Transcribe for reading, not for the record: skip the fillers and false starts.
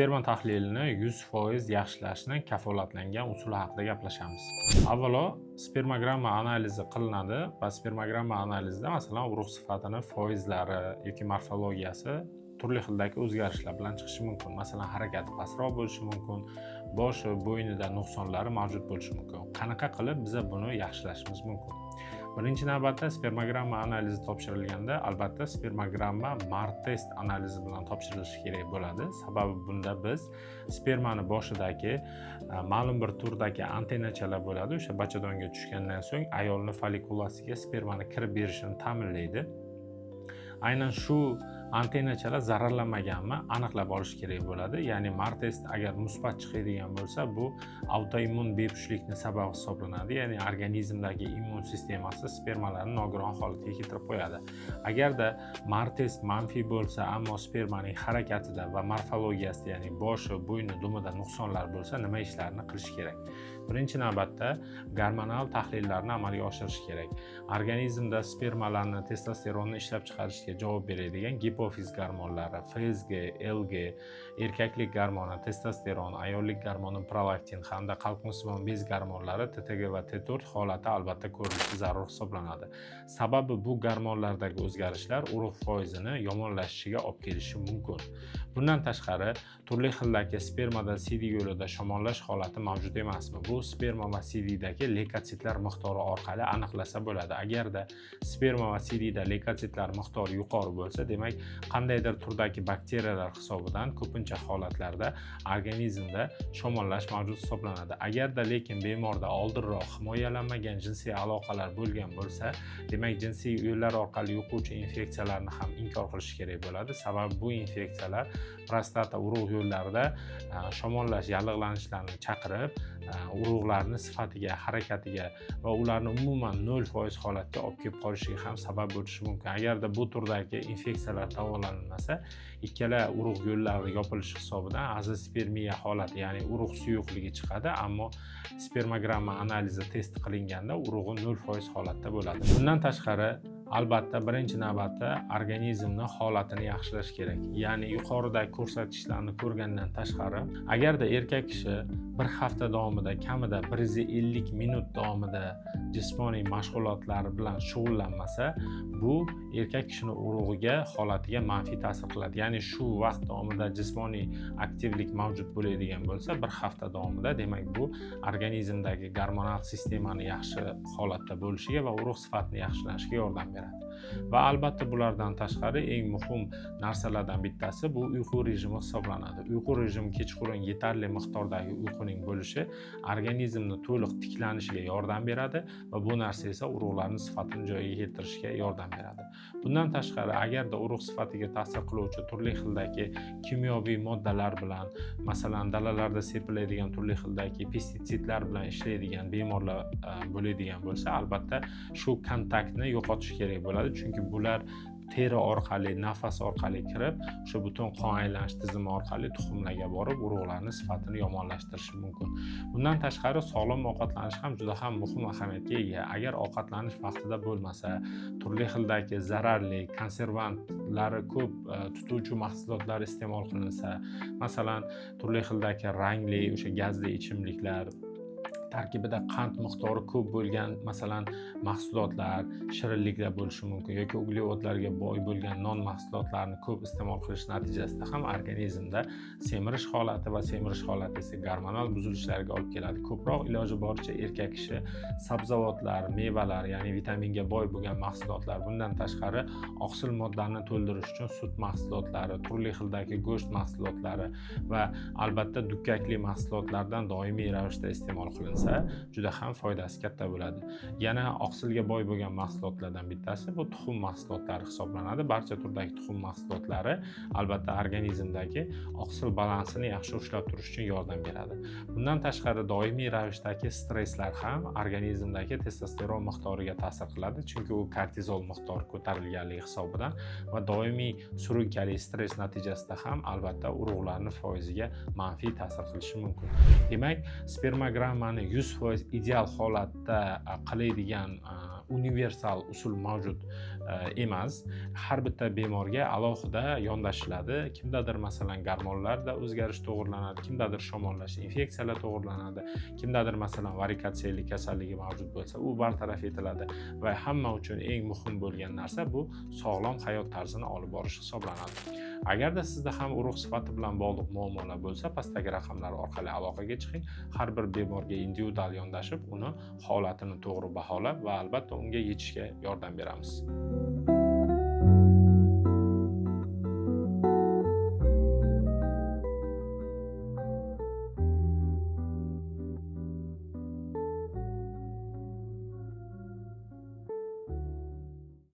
Sperma tahlilini 100% yaxshilashni kafolatlangan usul haqida gaplashamiz. Avvalo, spermogramma analizi qilinadi va spermogramma analizida masalan urug' sifatining foizlari yoki morfologiyasi turli xildagi o'zgarishlar bilan chiqishi mumkin. Masalan, harakati pastroq bo'lishi mumkin, boshi, bo'ynida nuqsonlari mavjud bo'lishi mumkin. Qanaqa qilib biz buni yaxshilashimiz mumkin? Birinchi navbatda spermogramma analizi topshirilganda, albatta spermogramma Martest analizi bilan topshirilishi kerak bo'ladi. Sababi bunda biz spermani boshidagi ma'lum bir turdagi antenachalar bo'ladi. O'sha bachadonga tushgandan so'ng ayolning follikulasiga spermani kirib berishini ta'minlaydi. Aynan shu antenachalar zararlanmaganmi aniqlab olish kerak bo'ladi. Ya'ni Martest agar musbat chiqadigan bo'lsa, bu autoimmun bepushtlikning sababi hisoblanadi. Ya'ni organizmdagi immun sistemasi spermalarni nogiron holatga keltirib qo'yadi. Agarda Martest manfiy bo'lsa, ammo spermaning harakatida va morfologiyasida, ya'ni boshi, bo'yni, dumida nuqsonlar bo'lsa, nima ishlarni qilish kerak? Birinchi navbatda gormonal tahlillarni amalga oshirish kerak. Organizmda spermalarni testosteronni ishlab chiqarishga javob beradigan gipofiz gormonlari, FSG, LG, erkaklik gormoni testosteron, ayollik gormoni prolaktin hamda qalqonsimon bez gormonlari TTG va T4 holati albatta ko'rilishi zarur hisoblanadi. Sababi bu gormonlardagi o'zgarishlar urug' foizini yomonlashishiga olib kelishi mumkin. Bundan tashqari, turli xildagi spermada CD yo'lida shamollash holati mavjud emasmi? Bu sperma va CDdagi leykositlar miqdori orqali aniqlasa bo'ladi. Agarda sperma va CDda leykositlar miqdori yuqori bo'lsa, demak, qandaydir turdagi bakteriyalar hisobidan ko'pincha holatlarda organizmda shamollash mavjud hisoblanadi. Agarda lekin bemorda oldinroq himoyalanmagan jinsiy aloqalar bo'lgan bo'lsa, demak, jinsiy yo'llar orqali yuquvchi infeksiyalarni ham inkor qilish kerak bo'ladi. Sababi bu infeksiyalar prostata urug' yo'llarida shamollash, yallig'lanishlarni chaqirib, urug'larni sifatiga, harakatiga va ularni umuman 0% holatga olib kelib qolishiga ham sabab bo'lishi mumkin. Agarda bu turdagi infeksiyalar davolanilmasa, ikkala urug' yo'llari yopilishi hisobidan azospermiya holati, ya'ni urug' suyuqligi chiqadi, ammo spermogramma analizi test qilinganda urug'i 0% holatda bo'ladi. Bundan tashqari, albatta birinchi navbatda organizmni holatini yaxshilash kerak. Ya'ni yuqoridagi ko'rsatkichlarni ko'rgandan tashqari, agarda erkak kishi bir hafta davomida kamida 150 minut davomida jismoniy mashg'ulotlar bilan shug'ullanmasa, bu erkak kishining urug'iga, holatiga manfiy ta'sir qiladi. Ya'ni shu vaqt davomida jismoniy aktivlik mavjud bo'ladigan bo'lsa, bir hafta davomida, demak, bu organizmdagi gormonal sistemani yaxshi holatda bo'lishiga va urug' sifatini yaxshilanishiga yordam beradi. Va albatta bulardan tashqari eng muhim narsalardan bittasi bu uyqu rejimi hisoblanadi. Uyqu rejimi kechqurun yetarli miqdordagi uyquning bo'lishi organizmni to'liq tiklanishiga yordam beradi va bu narsa esa urug'larning sifatini joyiga keltirishga yordam beradi. Bundan tashqari, agarda urug' sifatiga ta'sir qiluvchi turli xildagi kimyoviy moddalar bilan, masalan, dalalarda sepiladigan turli xildagi pestitsidlar bilan ishlaydigan bemorlar bo'ladigan bo'lsa, albatta shu kontaktni yo'qotish kerak bo'ladi. Chunki bular teri orqali, nafas orqali kirib, o'sha butun qon aylanish tizimi orqali tuxumlarga borib, urug'larning sifatini yomonlashtirishi mumkin. Bundan tashqari, sog'lom ovqatlanish ham juda ham muhim ahamiyatga ega. Agar ovqatlanish vaqtida bo'lmasa, turli xildagi zararli konservantlari ko'p tutuvchi mahsulotlar iste'mol qilinsa, masalan, turli xildagi rangli, o'sha gazli ichimliklar, tarkibida qand miqdori ko'p bo'lgan, masalan, mahsulotlar, shirinliklar bo'lishi mumkin yoki uglevodlarga boy bo'lgan non mahsulotlarini ko'p iste'mol qilish natijasida ham organizmda semirish holati va semirish holati esa gormonal buzilishlarga olib keladi. Ko'proq iloji boricha erkak kishi sabzavotlar, mevalar, ya'ni vitaminga boy bo'lgan mahsulotlar, bundan tashqari oqsil moddalarni to'ldirish uchun sut mahsulotlari, turli xildagi go'sht mahsulotlari va albatta dukkakli mahsulotlardan doimiy ravishda iste'mol qilinsa, juda ham foydasi katta bo'ladi. Yana oqsilga boy bo'lgan mahsulotlardan bittasi bu tuxum mahsulotlari hisoblanadi. Barcha turdagi tuxum mahsulotlari albatta organizmdagi oqsil balansini yaxshi ushlab turish uchun yordam beradi. Bundan tashqari, doimiy ravishdagi stresslar ham organizmdagi testosteron miqdoriga ta'sir qiladi, chunki u kortizol miqdori ko'tarilganligi hisobidan va doimiy surunkali stress natijasida ham albatta urug'larning foiziga manfiy ta'sir qilishi mumkin. Demak, spermogrammani 100% ideal holatda qiladigan universal usul mavjud emas. Har bitta bemorga alohida yondashiladi. Kimdadir masalan gormonlarda o'zgarish to'g'rilanadi, kimdadir shamollash infeksiyalar to'g'rilanadi, kimdadir masalan varikatsiyalik kasalligi mavjud bo'lsa, u bartaraf etiladi va hamma uchun eng muhim bo'lgan narsa bu sog'lom hayot tarzini olib borish hisoblanadi. Agarda sizda ham urug' sifati bilan bog'liq muammolar bo'lsa, pastdagi raqamlar orqali aloqaga chiqing. Har bir bemorga individual yondashib, uni holatini to'g'ri baholab va albatta unga yetishga yordam beramiz.